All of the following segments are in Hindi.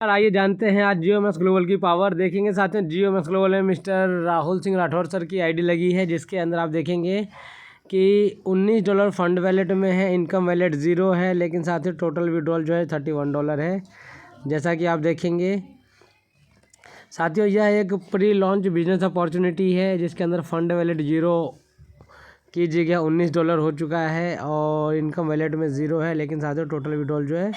आइए जानते हैं आज जियो मैक्स ग्लोबल की पावर। देखेंगे साथियों, जियो मैक्स ग्लोबल में मिस्टर राहुल सिंह राठौर सर की आईडी लगी है, जिसके अंदर आप देखेंगे कि $19 फंड वैलेट में है, इनकम वैलेट ज़ीरो है, लेकिन साथियों टोटल विड्रॉल जो है $31 है, जैसा कि आप देखेंगे। साथियों यह एक प्री लॉन्च बिजनेस अपॉर्चुनिटी है, जिसके अंदर फंड वैलेट ज़ीरो की जगह $19 हो चुका है और इनकम वैलेट में ज़ीरो है, लेकिन साथियों टोटल विड्रॉल जो है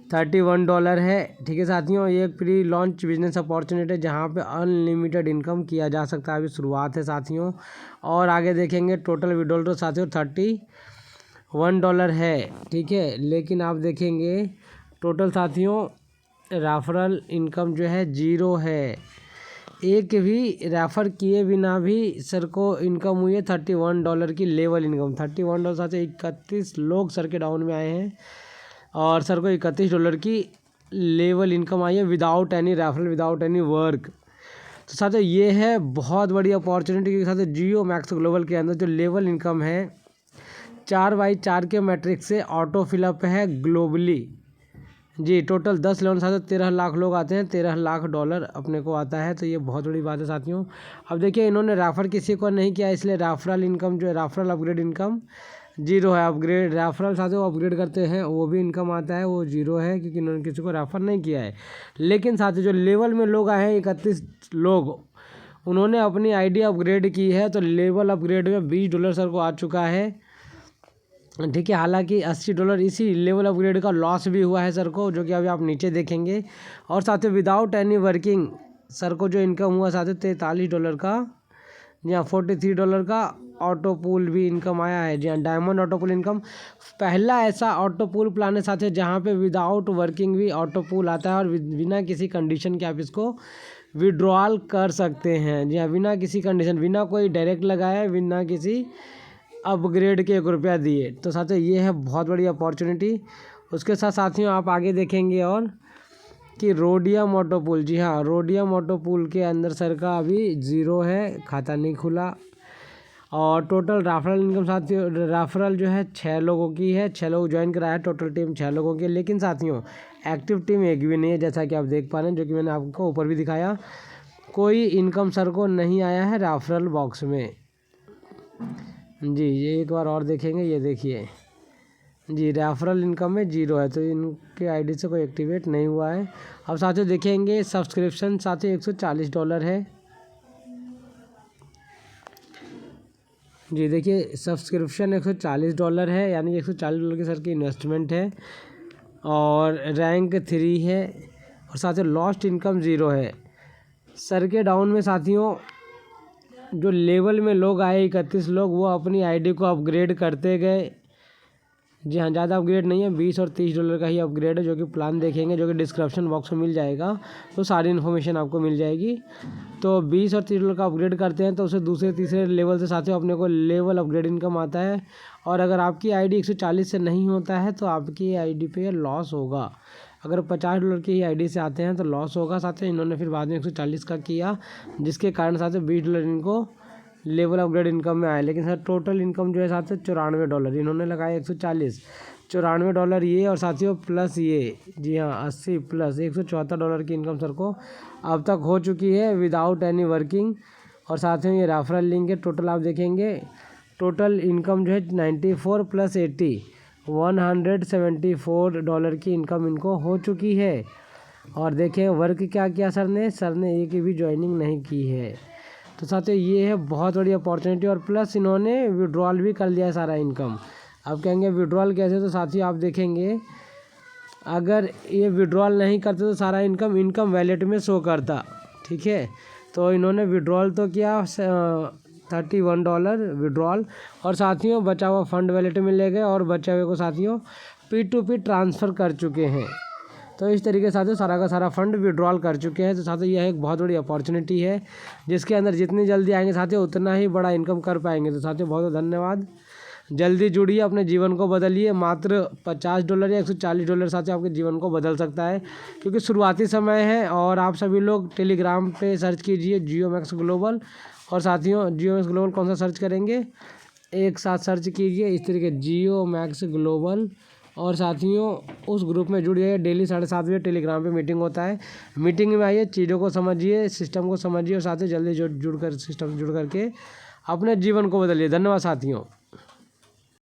$31 है। ठीक है साथियों, ये एक प्री लॉन्च बिजनेस अपॉर्चुनिटी है जहाँ पे अनलिमिटेड इनकम किया जा सकता है। अभी शुरुआत है साथियों, और आगे देखेंगे टोटल विड्रॉल तो साथियों $31 है। ठीक है, लेकिन आप देखेंगे टोटल साथियों रेफरल इनकम जो है ज़ीरो है। एक भी रेफ़र किए बिना भी सर को इनकम हुई है $31 की लेवल इनकम। $31 साथियों 31 लोग सर के डाउन में आए हैं और सर को $31 की लेवल इनकम आई है without any referral, without any work. तो साथियों ये है बहुत बड़ी अपॉर्चुनिटी, क्योंकि साथियों जियो मैक्स ग्लोबल के अंदर जो लेवल इनकम है 4x4 के मैट्रिक्स से ऑटो फिलअप है ग्लोबली जी। टोटल 10 लेवल साथियों 13 लाख लोग आते हैं, $13 लाख अपने को आता है, तो ये बहुत बड़ी बात है साथियों। अब देखिए इन्होंने रेफर किसी को नहीं किया, इसलिए रेफरल इनकम जो है रेफरल अपग्रेड इनकम ज़ीरो है। अपग्रेड रेफरल साथियों अपग्रेड करते हैं वो भी इनकम आता है, वो ज़ीरो है, क्योंकि इन्होंने किसी को रेफर नहीं किया है। लेकिन साथियों जो लेवल में लोग आए हैं 31 लोग, उन्होंने अपनी आईडी अपग्रेड की है, तो लेवल अपग्रेड में $20 सर को आ चुका है। ठीक है, हालांकि $80 इसी लेवल अपग्रेड का लॉस भी हुआ है सर को, जो कि अभी आप नीचे देखेंगे। और साथियों विदाउट एनी वर्किंग सर को जो इनकम हुआ साथियों $43 का, जी हाँ $43 का ऑटो पूल भी इनकम आया है। जी हाँ, डायमंड ऑटो पूल इनकम पहला ऐसा ऑटो पूल प्लान है साथियों जहाँ पे विदाउट वर्किंग भी ऑटो पूल आता है और बिना किसी कंडीशन के आप इसको विड्रॉल कर सकते हैं। जी हाँ, बिना किसी कंडीशन, बिना कोई डायरेक्ट लगाए, बिना किसी अपग्रेड के ₹1 दिए। तो साथियों ये है बहुत बड़ी अपॉर्चुनिटी। उसके साथ साथियों आप आगे देखेंगे और कि रोडियम ऑटो पूल, जी हाँ रोडियम ऑटो पूल के अंदर सर का अभी ज़ीरो है, खाता नहीं खुला। और टोटल रेफरल इनकम साथियों रेफरल जो है 6 लोगों की है, 6 लोग ज्वाइन कराया है, टोटल टीम 6 लोगों की है। लेकिन साथियों एक्टिव टीम एक भी नहीं है, जैसा कि आप देख पा रहे हैं, जो कि मैंने आपको ऊपर भी दिखाया। कोई इनकम सर को नहीं आया है रेफरल बॉक्स में जी। ये एक बार और देखेंगे, ये देखिए जी रेफरल इनकम में ज़ीरो है, तो इनके आईडी से कोई एक्टिवेट नहीं हुआ है। अब साथियों देखेंगे सब्सक्रिप्शन साथियों $140 है जी। देखिए सब्सक्रिप्शन $140 है, यानी $140 की सर की इन्वेस्टमेंट है। और रैंक 3 है, और साथियों लॉस्ट इनकम ज़ीरो है। सर के डाउन में साथियों जो लेवल में लोग आए 31 लोग, वो अपनी आईडी को अपग्रेड करते गए। जी हाँ, ज़्यादा अपग्रेड नहीं है, $20 और $30 का ही अपग्रेड है, जो कि प्लान देखेंगे, जो कि डिस्क्रिप्शन बॉक्स में मिल जाएगा, तो सारी इन्फॉर्मेशन आपको मिल जाएगी। तो $20 और $30 का अपग्रेड करते हैं तो उसे दूसरे तीसरे लेवल से साथियों अपने को लेवल अपग्रेड इनकम आता है। और अगर आपकी आईडी 140 से नहीं होता है तो आपकी आईडी पे लॉस होगा। अगर $50 की ही आईडी से आते हैं तो लॉस होगा साथियों। इन्होंने फिर बाद में 140 का किया, जिसके कारण साथियों $20 इनको लेवल अपग्रेड इनकम में आया। लेकिन सर टोटल इनकम जो है साथियों $94, इन्होंने लगाया 140, $94 ये, और साथियों प्लस ये, जी हाँ 80 प्लस $174 की इनकम सर को अब तक हो चुकी है विदाउट एनी वर्किंग। और साथियों ये रेफरल लिंक है। टोटल आप देखेंगे टोटल इनकम जो है 94 प्लस 80 $174 की इनकम इनको हो चुकी है। और देखें वर्क क्या किया सर ने एक भी ज्वाइनिंग नहीं की है। तो साथियों ये है बहुत बड़ी अपॉर्चुनिटी, और प्लस इन्होंने विड्रॉल भी कर लिया है सारा इनकम। अब कहेंगे विड्रॉल कैसे, तो साथियों आप देखेंगे अगर ये विड्रॉल नहीं करते तो सारा इनकम वैलेट में शो करता। ठीक है, तो इन्होंने विड्रॉल तो किया $31 विड्रॉल, और साथियों बचा हुआ फंड वैलेट में ले गए, और बचे हुए को साथियों P2P ट्रांसफ़र कर चुके हैं। तो इस तरीके से साथियों सारा का सारा फंड विड्रॉल कर चुके हैं। तो साथियों यह एक बहुत बड़ी अपॉर्चुनिटी है, जिसके अंदर जितनी जल्दी आएंगे साथियों उतना ही बड़ा इनकम कर पाएंगे। तो साथियों बहुत बहुत धन्यवाद, जल्दी जुड़िए, अपने जीवन को बदलिए। मात्र $50 या $140 साथियों आपके जीवन को बदल सकता है, क्योंकि शुरुआती समय है। और आप सभी लोग टेलीग्राम पे सर्च कीजिए जियो मैक्स ग्लोबल, और साथियों जियो मैक्स ग्लोबल कौन सा सर्च करेंगे, एक साथ सर्च कीजिए इस तरीके जियो मैक्स ग्लोबल और साथियों उस ग्रुप में जुड़ जाइए। डेली 7:30 बजे टेलीग्राम पे मीटिंग होता है। मीटिंग में आइए, चीज़ों को समझिए, सिस्टम को समझिए और साथ ही जल्दी जुड़ कर सिस्टम से जुड़ करके अपने जीवन को बदलिए। धन्यवाद साथियों।